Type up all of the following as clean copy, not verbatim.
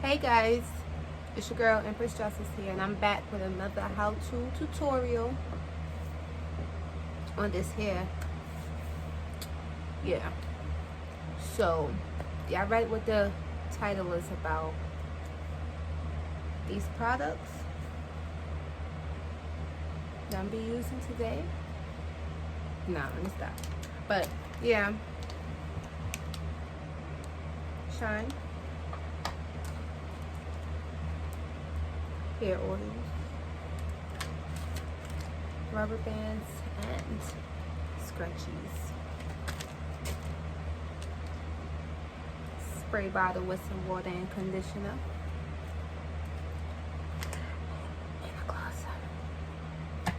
Hey guys, it's your girl Empress-Justiice here, and I'm back with another how-to tutorial on this hair. Yeah, so y'all read what the title is about. These products that I'm be using today. Nah, let me stop. But yeah, Shine hair oils, rubber bands, and scrunchies. Spray bottle with some water and conditioner. And a closer.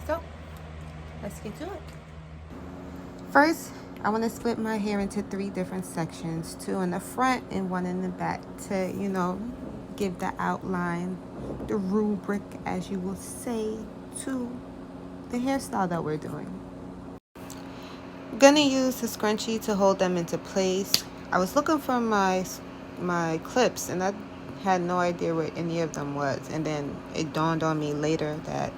So let's get to it. First, I want to split my hair into 3 different sections, 2 in the front and 1 in the back to, give the outline, the rubric, as you will say, to the hairstyle that we're doing. I'm gonna use the scrunchie to hold them into place. I was looking for my clips and I had no idea where any of them was, and then it dawned on me later that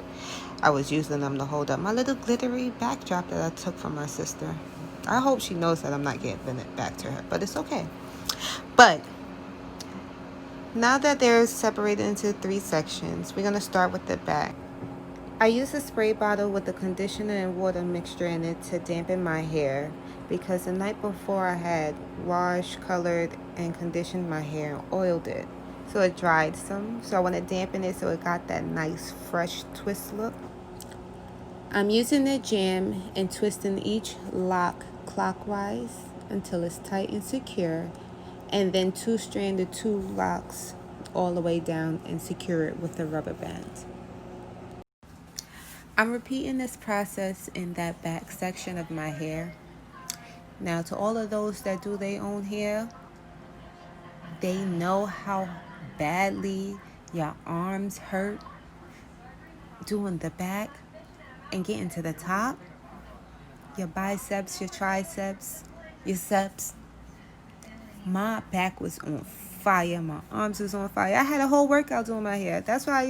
I was using them to hold up my little glittery backdrop that I took from my sister. I hope she knows that I'm not giving it back to her, but it's okay. But now that they're separated into 3 sections, we're going to start with the back. I used a spray bottle with the conditioner and water mixture in it to dampen my hair, because the night before I had washed, colored, and conditioned my hair and oiled it. So it dried some, so I want to dampen it so it got that nice fresh twist look. I'm using the jam and twisting each lock clockwise until it's tight and secure, and then 2-strand the 2 locks all the way down and secure it with a rubber band. I'm repeating this process in that back section of my hair. Now, to all of those that do their own hair, they know how badly your arms hurt doing the back and getting to the top. Your biceps, your triceps, your ceps. My back was on fire. My arms was on fire. I had a whole workout doing my hair. That's why,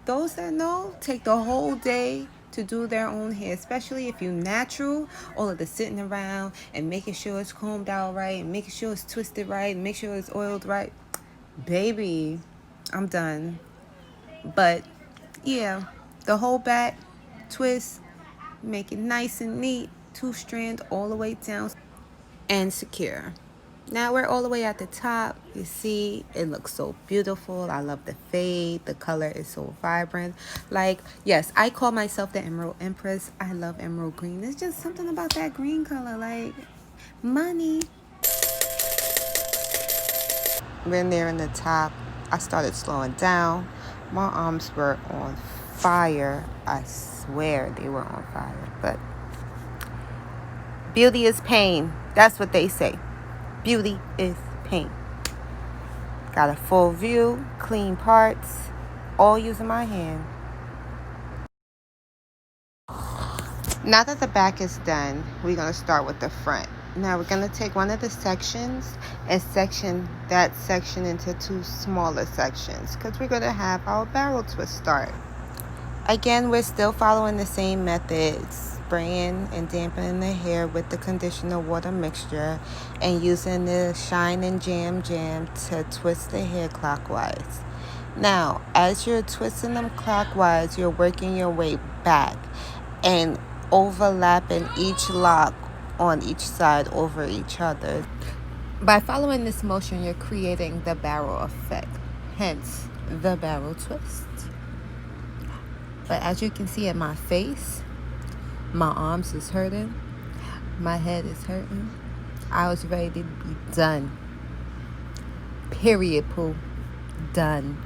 those that know take the whole day to do their own hair, especially if you're natural. All of the sitting around and making sure it's combed out right and making sure it's twisted right and make sure it's oiled right. Baby, I'm done. But yeah, the whole back twist, make it nice and neat, 2-strand all the way down and secure. Now we're all the way at the top. You see, it looks so beautiful. I love the fade. The color is so vibrant. Like, yes, I call myself the Emerald Empress. I love emerald green. There's just something about that green color, like money. When they're in the top, I started slowing down. My arms were on fire. I swear they were on fire. But beauty is pain. That's what they say. Beauty is pain. Got a full view, clean parts, all using my hand. Now that the back is done, we're going to start with the front. Now we're going to take one of the sections and section that section into 2 smaller sections, because we're going to have our barrel twist start. Again, we're still following the same methods. Spraying and dampening the hair with the conditioner water mixture and using the shine and jam to twist the hair clockwise. Now, as you're twisting them clockwise, you're working your way back and overlapping each lock on each side over each other. By following this motion, you're creating the barrel effect, hence the barrel twist. But as you can see at my face, my arms is hurting. My head is hurting. I was ready to be done. Period, poo. Done.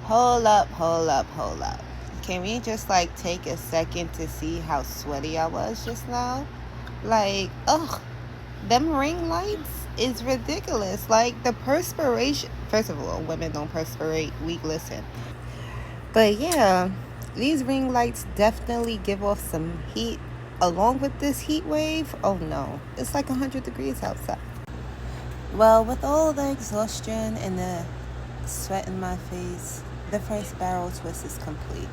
Hold up. can we just like take a second to see how sweaty I was just now? Like, ugh, them ring lights is ridiculous. Like the perspiration, first of all, women don't perspirate, we glisten. But yeah, these ring lights definitely give off some heat. Along with this heat wave, oh no, it's like 100 degrees outside. Well, with all the exhaustion and the sweat in my face, the first barrel twist is complete.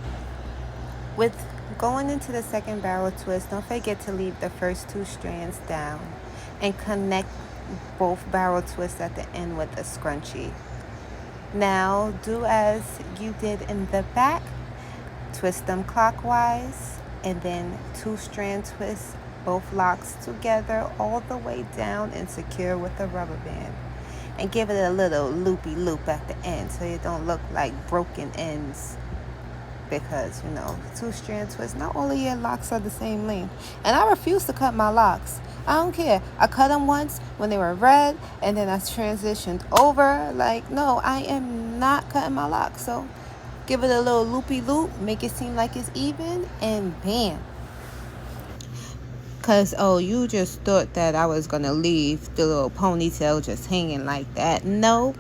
With going into the second barrel twist, don't forget to leave the first 2 strands down and connect both barrel twists at the end with a scrunchie. Now do as you did in the back, twist them clockwise, and then 2 strand twists both locks together all the way down and secure with a rubber band. And give it a little loopy loop at the end so it don't look like broken ends. Because, you know, 2 strand twists, not all of your locks are the same length. And I refuse to cut my locks. I don't care. I cut them once when they were red, and then I transitioned over. Like, no, I am not cutting my locks. So give it a little loopy loop, make it seem like it's even, and bam. Because, oh, you just thought that I was going to leave the little ponytail just hanging like that. Nope.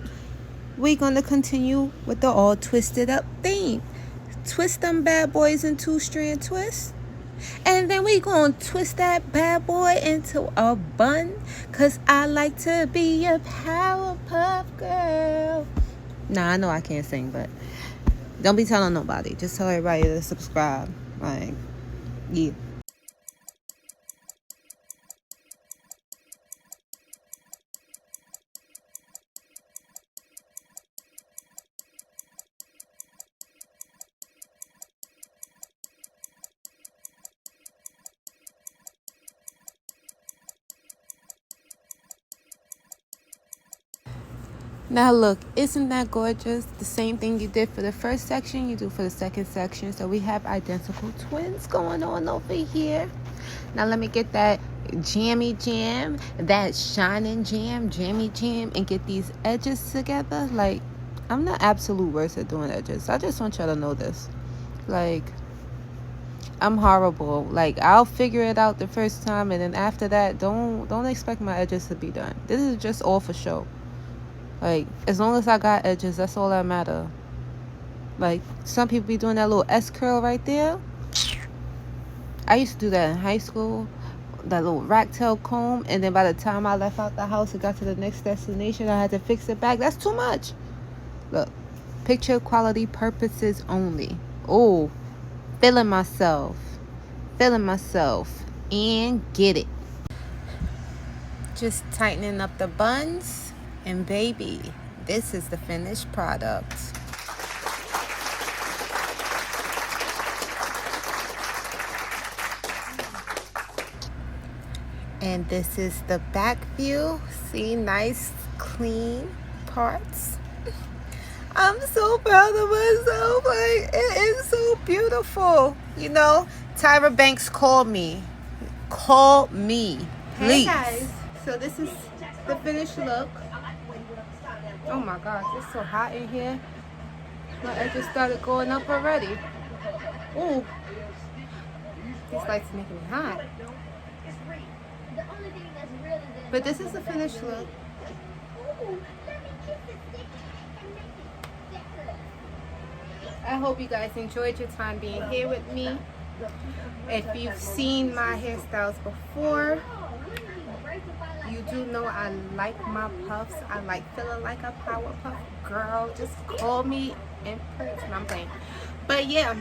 We're going to continue with the all twisted up theme. Twist them bad boys in 2 strand twists. And then we going to twist that bad boy into a bun. Because I like to be a Powerpuff Girl. Nah, I know I can't sing, but don't be telling nobody. Just tell everybody to subscribe. Like, yeah. Now look, isn't that gorgeous? The same thing you did for the first section, you do for the second section. So we have identical twins going on over here. Now let me get that jammy jam, that shining jam, jammy jam, and get these edges together. Like, I'm the absolute worst at doing edges. I just want y'all to know this. Like, I'm horrible. Like, I'll figure it out the first time, and then after that, don't expect my edges to be done. This is just all for show. Like, as long as I got edges, that's all that matter. Like, some people be doing that little S curl right there. I used to do that in high school, that little rack tail comb, and then by the time I left out the house and got to the next destination, I had to fix it back. That's too much. Look, picture quality purposes only. Oh, feeling myself, and get it. Just tightening up the buns. And baby, this is the finished product. And this is the back view. See, nice, clean parts. I'm so proud of myself. Like, it is so beautiful. You know, Tyra Banks, call me. Call me, please. Hey guys, so this is the finished look. Oh my gosh, it's so hot in here. My edges started going up already. Ooh. These lights are making me hot. But this is the finished look. I hope you guys enjoyed your time being here with me. If you've seen my hairstyles before, you do know I like my puffs. I like feeling like a Powerpuff Girl. Just call me Empress. No, I'm playing. But yeah,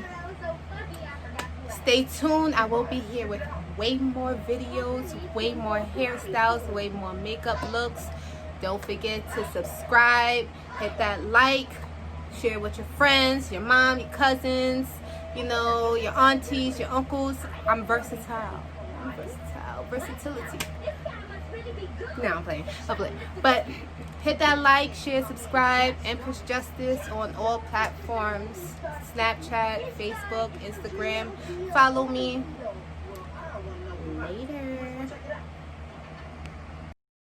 stay tuned. I will be here with way more videos, way more hairstyles, way more makeup looks. Don't forget to subscribe, hit that like, share with your friends, your mom, your cousins, you know, your aunties, your uncles. I'm versatile. Versatility. No, I'm playing. But hit that like, share, subscribe. Empress-Justiice on all platforms. Snapchat, Facebook, Instagram. Follow me. Later.